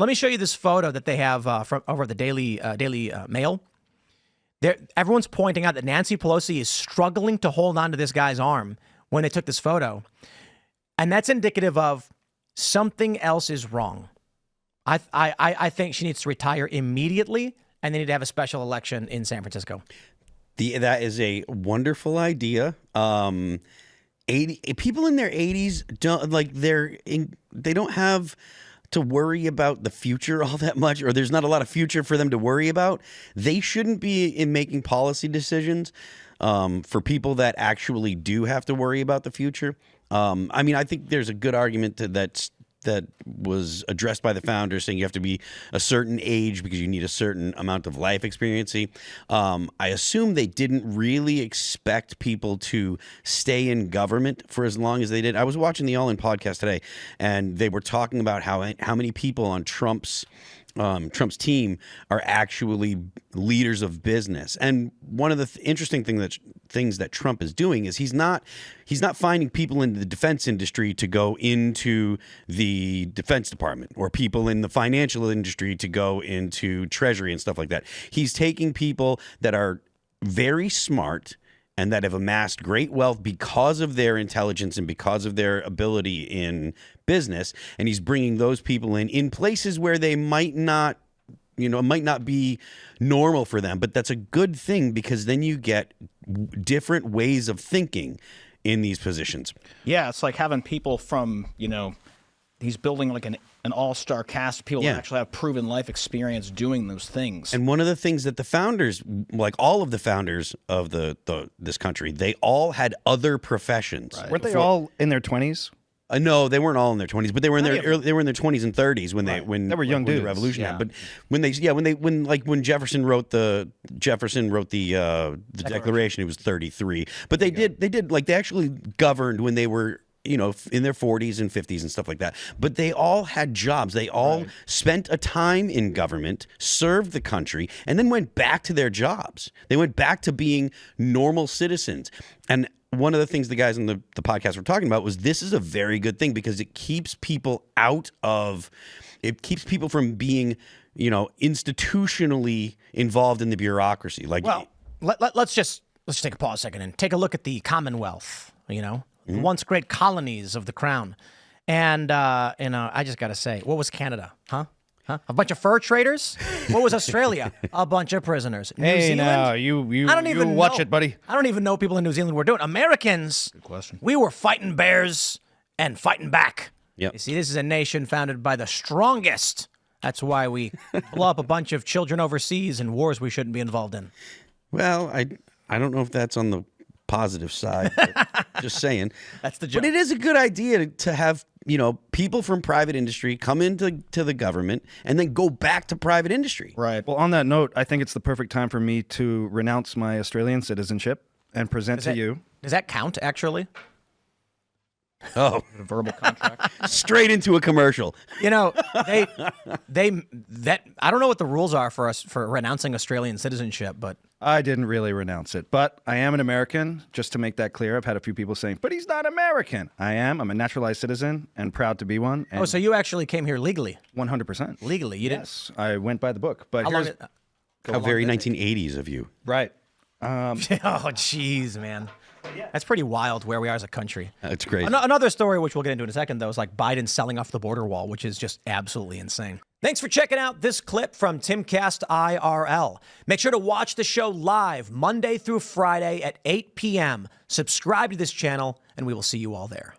Let me show you this photo that they have from over at the Daily Mail. Everyone's pointing out that Nancy Pelosi is struggling to hold on to this guy's arm when they took this photo. And that's indicative of something else is wrong. I think she needs to retire immediately, and they need to have a special election in San Francisco. That is a wonderful idea. 80 people in their 80s they don't have to worry about the future all that much, or there's not a lot of future for them to worry about. They shouldn't be in making policy decisions for people that actually do have to worry about the future. I mean, I think there's a good argument that was addressed by the founders, saying you have to be a certain age because you need a certain amount of life experience. I assume they didn't really expect people to stay in government for as long as they did. I was watching the All In podcast today, and they were talking about how many people on Trump's team are actually leaders of business. And one of the interesting things that Trump is doing is he's not finding people in the defense industry to go into the Defense Department, or people in the financial industry to go into Treasury and stuff like that. He's taking people that are very smart and that have amassed great wealth because of their intelligence and because of their ability in business, and he's bringing those people in places where they might not be normal for them. But that's a good thing, because then you get different ways of thinking in these positions. Yeah, it's like having people from, he's building like an all-star cast of people that actually have proven life experience doing those things. And one of the things that the founders, like all of the founders of this country, they all had other professions. Right. Weren't they all in their 20s? No, they weren't all in their 20s, but they were in their they were in their 20s and 30s when they were young dudes. The revolution happened. But when Jefferson wrote the Declaration, he was 33. But they actually governed when they were in their 40s and 50s and stuff like that. But they all had jobs. They all spent a time in government, served the country, and then went back to their jobs. They went back to being normal citizens. And one of the things the guys on the podcast were talking about was this is a very good thing, because it keeps people from being, institutionally involved in the bureaucracy. Let's just take a pause a second and take a look at the Commonwealth, the once great colonies of the crown. And, I just got to say, what was Canada? Huh? A bunch of fur traders? What was Australia? A bunch of prisoners. New Zealand? Now you I don't even watch know. it, buddy. I don't even know people in New Zealand were doing. Americans, Good question. We were fighting bears and fighting back. Yep. You see, this is a nation founded by the strongest. That's why we blow up a bunch of children overseas in wars we shouldn't be involved in. Well, I don't know if that's on the positive side. But just saying. That's the joke. But it is a good idea to have people from private industry come into the government and then go back to private industry. Right. Well, on that note, I think it's the perfect time for me to renounce my Australian citizenship and present to you. Does that count, actually? Oh, A verbal contract. straight into a commercial. I don't know what the rules are for us for renouncing Australian citizenship, but I didn't really renounce it, but I am an American. Just to make that clear, I've had a few people saying, but he's not American. I'm a naturalized citizen and proud to be one. And so you actually came here legally? 100%. Legally, you didn't? Yes, I went by the book. But How very 1980s of you. Right. Oh, jeez, man. That's pretty wild where we are as a country. That's great. Another story, which we'll get into in a second, though, is like Biden selling off the border wall, which is just absolutely insane. Thanks for checking out this clip from Timcast IRL. Make sure to watch the show live Monday through Friday at 8 p.m. Subscribe to this channel, and we will see you all there.